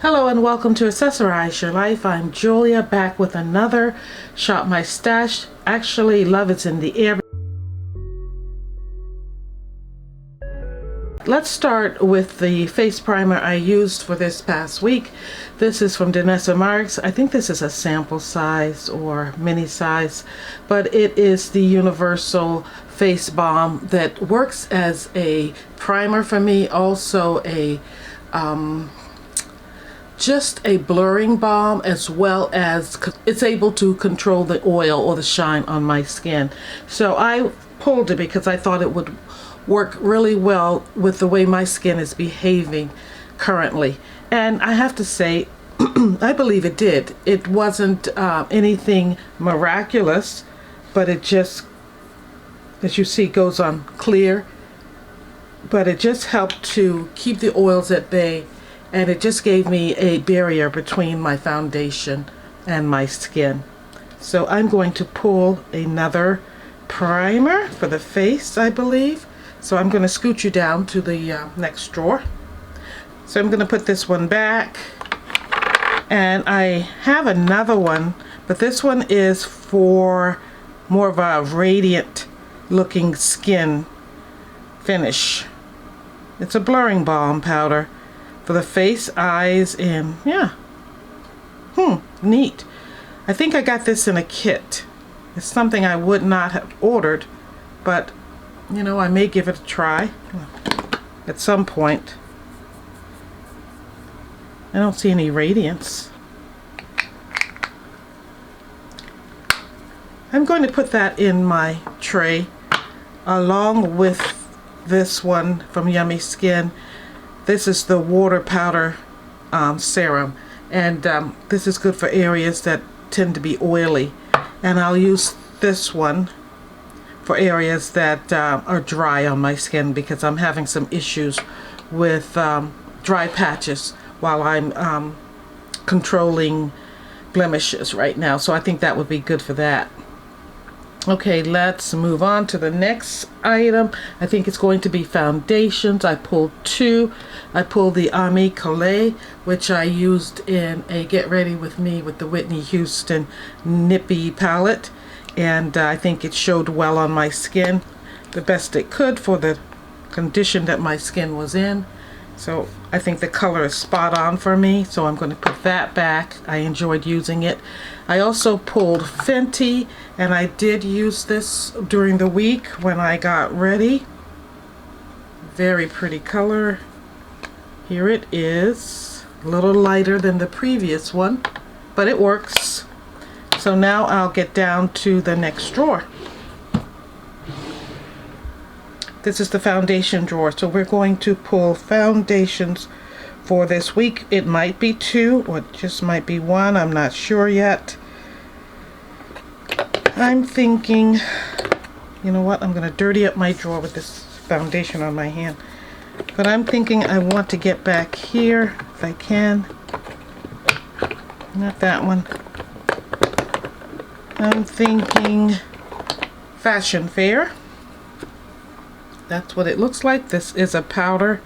Hello and welcome to Accessorize Your Life. I'm Julia, back with another Shop My Stash. Actually, love is in the air. Let's start with the face primer I used for this past week. This is from Danessa Marks. I think this is a sample size or mini size, but it is the universal face balm that works as a primer for me, also a just a blurring balm, as well as it's able to control the oil or the shine on my skin. So I pulled it because I thought it would work really well with the way my skin is behaving currently, and I have to say I believe it did. It wasn't anything miraculous, but it just, as you see, goes on clear, but it just helped to keep the oils at bay, and it just gave me a barrier between my foundation and my skin. So I'm going to pull another primer for the face, I believe. So I'm going to scoot you down to the next drawer. So I'm going to put this one back, and I have another one, but this one is for more of a radiant looking skin finish. It's a blurring balm powder for the face, eyes, and yeah. Neat. I think I got this in a kit. It's something I would not have ordered, but you know, I may give it a try at some point. I don't see any radiance. I'm going to put that in my tray along with this one from Yummy Skin. This is the water powder serum, and this is good for areas that tend to be oily, and I'll use this one for areas that are dry on my skin, because I'm having some issues with dry patches while I'm controlling blemishes right now. So I think that would be good for that. Okay, let's move on to the next item. I think it's going to be foundations. I pulled two. I pulled the Ami Collet, which I used in a Get Ready With Me with the Whitney Houston Nippy palette, and I think it showed well on my skin, the best it could for the condition that my skin was in. So I think the color is spot on for me, so I'm going to put that back. I enjoyed using it. I also pulled Fenty, and I did use this during the week when I got ready. Very pretty color. Here it is. A little lighter than the previous one, but it works. So now I'll get down to the next drawer. This is the foundation drawer, so we're going to pull foundations for this week. It might be two, or it just might be one. I'm not sure yet. I'm thinking, you know what, I'm going to dirty up my drawer with this foundation on my hand. But I'm thinking I want to get back here, if I can. Not that one. I'm thinking Fashion Fair. That's what it looks like. This is a powder.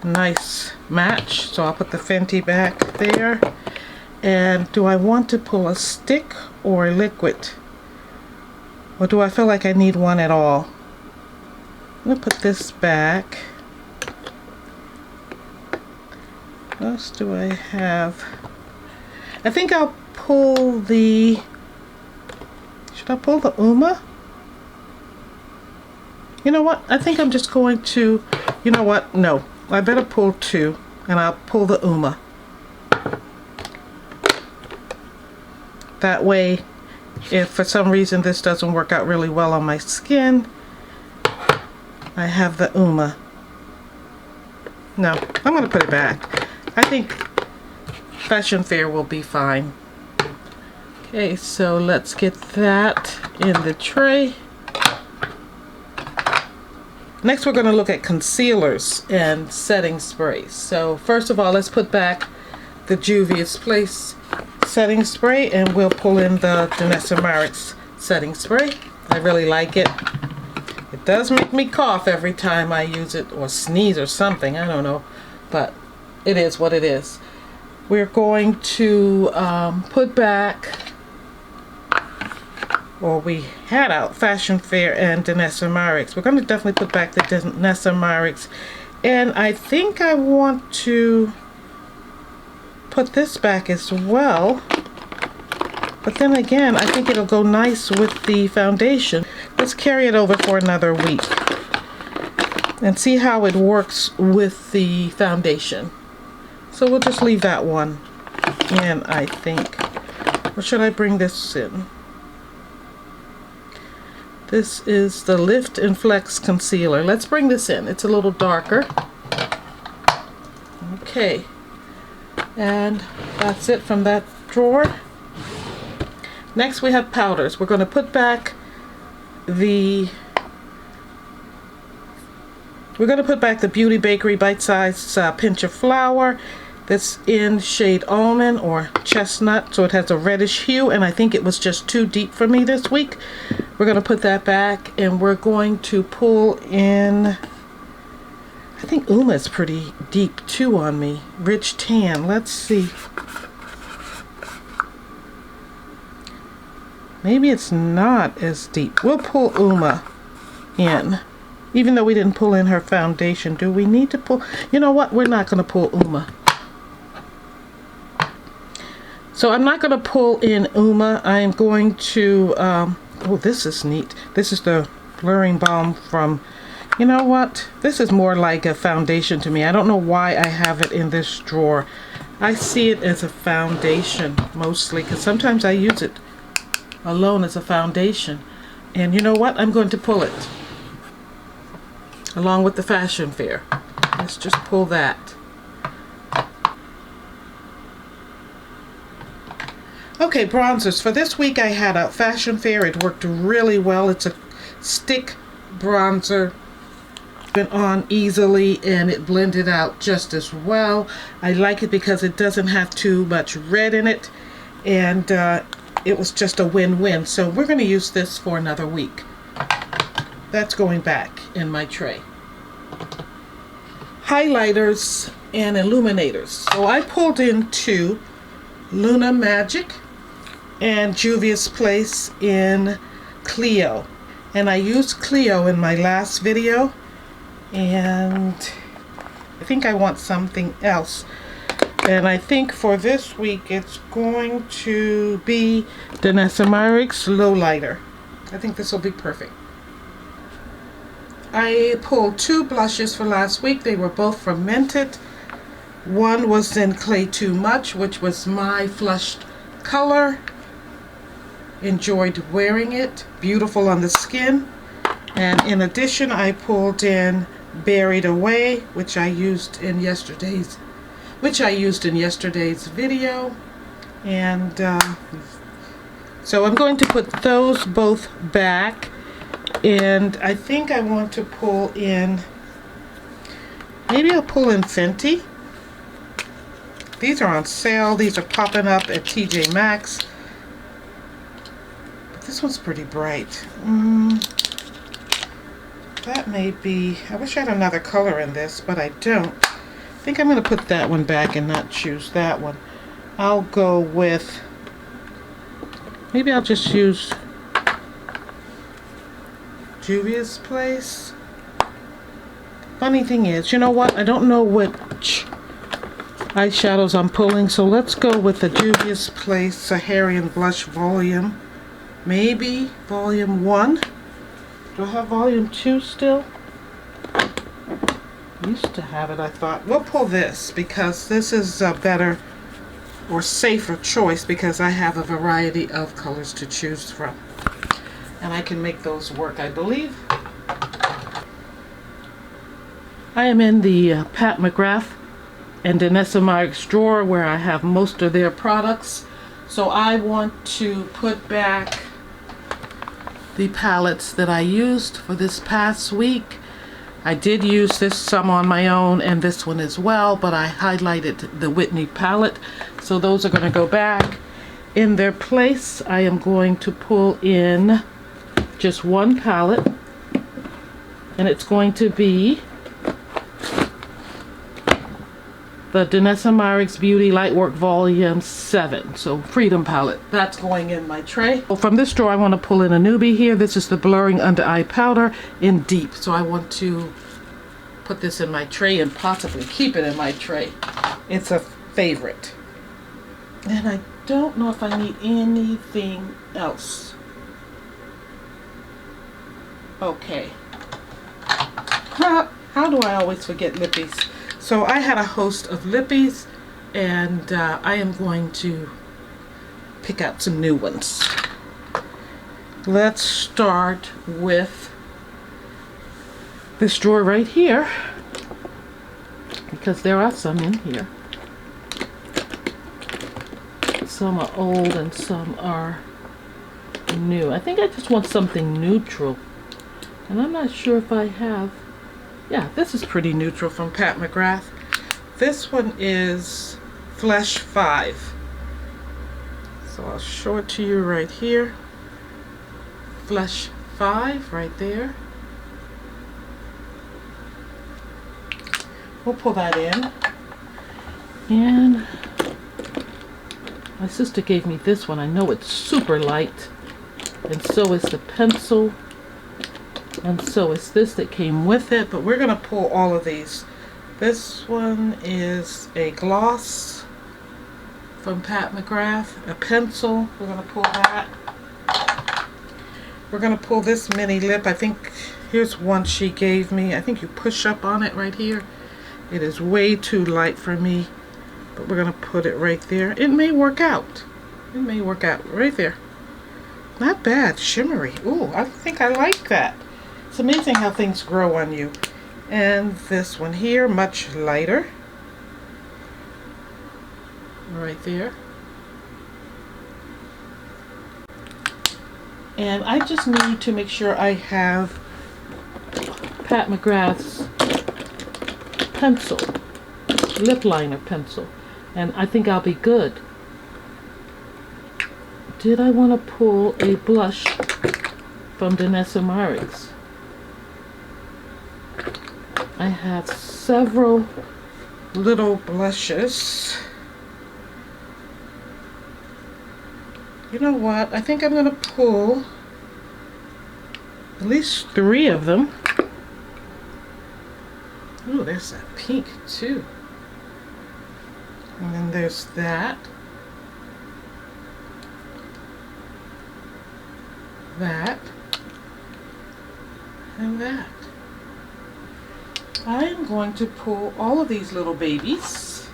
Nice match. So I'll put the Fenty back there. And do I want to pull a stick or a liquid? Or do I feel like I need one at all? I'm going to put this back. What else do I have? I think I'll pull the... Should I pull the Uma? You know what? I think I'm just going to... You know what? No. I better pull two, and I'll pull the Uma. That way, if for some reason this doesn't work out really well on my skin, I have the Uma. No, I'm going to put it back. I think Fashion Fair will be fine. Okay, so let's get that in the tray. Next, we're going to look at concealers and setting sprays. So first of all, let's put back the Juvia's Place setting spray, and we'll pull in the Danessa Marks setting spray. I really like it. It does make me cough every time I use it, or sneeze or something, I don't know, but it is what it is. We're going to put back, or we had out Fashion Fair and Danessa Myricks. We're going to definitely put back the Danessa Myricks. And I think I want to put this back as well. But then again, I think it'll go nice with the foundation. Let's carry it over for another week and see how it works with the foundation. So we'll just leave that one in, I think. Or should I bring this in? This is the Lift and Flex Concealer. Let's bring this in. It's a little darker. Okay. And that's it from that drawer. Next we have powders. We're going to put back the Beauty Bakery Bite Size Pinch of Flour. That's in shade Almond or Chestnut, so it has a reddish hue, and I think it was just too deep for me this week. We're going to put that back, and we're going to pull in, I think Uma is pretty deep too on me. Rich Tan. Let's see. Maybe it's not as deep. We'll pull Uma in. Even though we didn't pull in her foundation, do we need to pull? You know what? We're not going to pull Uma. So I'm not going to pull in Uma. I am going to, oh, this is neat. This is the Blurring Balm from, you know what? This is more like a foundation to me. I don't know why I have it in this drawer. I see it as a foundation mostly, because sometimes I use it alone as a foundation. And you know what? I'm going to pull it along with the Fashion Fair. Let's just pull that. Okay, bronzers. For this week I had a Fashion Fair. It worked really well. It's a stick bronzer. Went on easily and it blended out just as well. I like it because it doesn't have too much red in it, and it was just a win-win. So we're going to use this for another week. That's going back in my tray. Highlighters and illuminators. So I pulled in two, Luna Magic and Juvia's Place in Clio. And I used Clio in my last video, and I think I want something else. And I think for this week it's going to be Danessa Myricks Lowlighter. I think this will be perfect. I pulled two blushes for last week. They were both from Mented. One was in Clay Too Much, which was my flushed color. Enjoyed wearing it. Beautiful on the skin. And in addition, I pulled in Buried Away, which I used in yesterday's video. And so I'm going to put those both back. And I think I want to pull in, maybe I'll pull in Fenty. These are on sale. These are popping up at TJ Maxx. But this one's pretty bright. That may be, I wish I had another color in this, but I don't. I think I'm going to put that one back and not choose that one. I'll go with, maybe I'll just use Juvia's Place. Funny thing is, you know what? I don't know which eyeshadows I'm pulling, so let's go with the Juvia's Place Saharian Blush Volume. Maybe Volume 1. Do I have Volume 2 still? Used to have it, I thought. We'll pull this because this is a better or safer choice because I have a variety of colors to choose from. And I can make those work, I believe. I am in the Pat McGrath and Danessa Myricks drawer where I have most of their products. So I want to put back the palettes that I used for this past week. I did use this some on my own and this one as well, but I highlighted the Whitney palette. So those are going to go back. In their place, I am going to pull in just one palette, and it's going to be the Danessa Myricks Beauty Lightwork Volume 7. So Freedom Palette. That's going in my tray. Well, from this drawer I want to pull in a newbie here. This is the Blurring Under Eye Powder in Deep. So I want to put this in my tray and possibly keep it in my tray. It's a favorite. And I don't know if I need anything else. Okay. How do I always forget lippies? So I had a host of lippies, and I am going to pick out some new ones. Let's start with this drawer right here, because there are some in here. Some are old and some are new. I think I just want something neutral. And I'm not sure if I have. Yeah, this is pretty neutral from Pat McGrath. This one is Flesh 5. So I'll show it to you right here. Flesh 5 right there. We'll pull that in. And my sister gave me this one. I know it's super light. And so is the pencil. And so is this that came with it. But we're going to pull all of these. This one is a gloss from Pat McGrath. A pencil. We're going to pull that. We're going to pull this mini lip. I think here's one she gave me. I think you push up on it right here. It is way too light for me. But we're going to put it right there. It may work out. It may work out right there. Not bad. Shimmery. Ooh, I think I like that. It's amazing how things grow on you. And this one here, much lighter. Right there. And I just need to make sure I have Pat McGrath's pencil, lip liner pencil. And I think I'll be good. Did I want to pull a blush from Danessa Myricks? I have several little blushes. You know what? I think I'm going to pull at least 3 of them. Ooh, there's that pink too. And then there's that. That. And that. I am going to pull all of these little babies,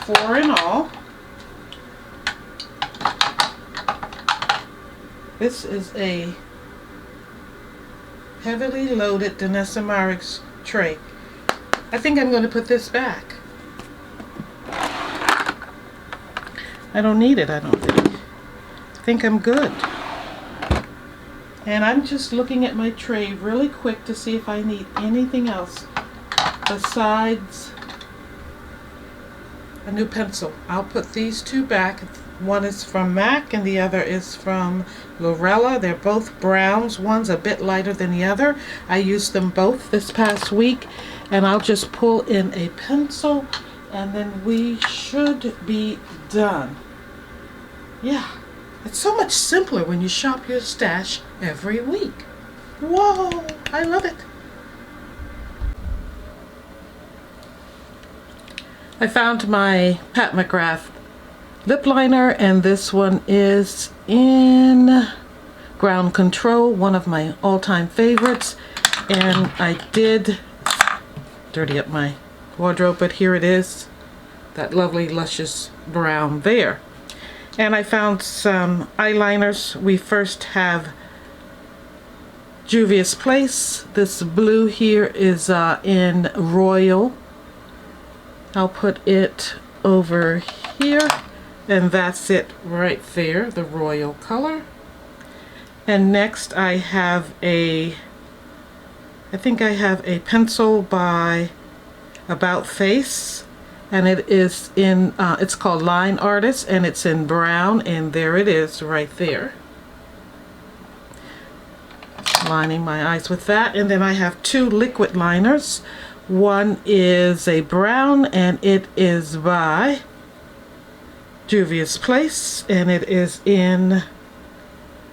4 in all. This is a heavily loaded Danessa Myricks tray. I think I'm going to put this back. I don't need it, I don't think. I think I'm good. And I'm just looking at my tray really quick to see if I need anything else besides a new pencil. I'll put these 2 back. One is from MAC and the other is from Lorella. They're both browns. One's a bit lighter than the other. I used them both this past week. And I'll just pull in a pencil and then we should be done. Yeah. It's so much simpler when you shop your stash every week. Whoa, I love it. I found my Pat McGrath lip liner, and this one is in Ground Control, one of my all-time favorites. And I did dirty up my wardrobe, but here it is. That lovely luscious brown there. And I found some eyeliners. We first have Juvia's Place. This blue here is in Royal. I'll put it over here. And that's it right there, the Royal color. And next I have I think I have a pencil by About Face. And it is in, it's called Line Artist, and it's in brown, and there it is right there. Lining my eyes with that. And then I have 2 liquid liners. One is a brown, and it is by Juvia's Place, and it is in,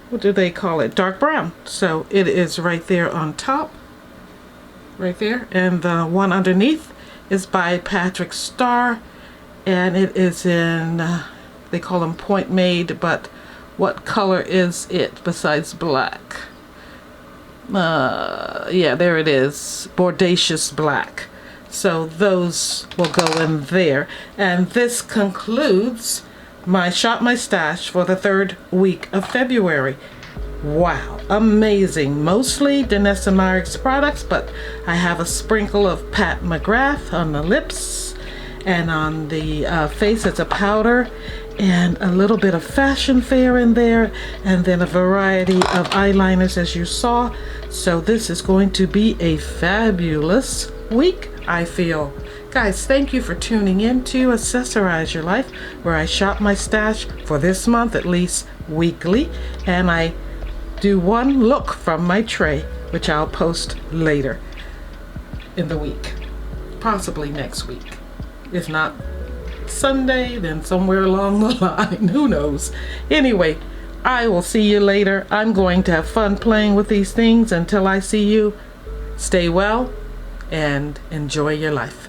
what do they call it, dark brown. So it is right there on top, right there. And the one underneath is by Patrick Starr, and it is in, they call them point made, but what color is it besides black? Yeah, there it is, Bordacious Black. So those will go in there. And this concludes my Shop My Stash for the 3rd week of February. Wow, amazing. Mostly Danessa Myricks products, but I have a sprinkle of Pat McGrath on the lips, and on the face it's a powder, and a little bit of Fashion Fair in there, and then a variety of eyeliners as you saw. So this is going to be a fabulous week, I feel. Guys, thank you for tuning in to Accessorize Your Life, where I shop my stash for this month, at least weekly, and I do one look from my tray, which I'll post later in the week, possibly next week. If not Sunday, then somewhere along the line, who knows. Anyway, I will see you later. I'm going to have fun playing with these things. Until I see you, stay well and enjoy your life.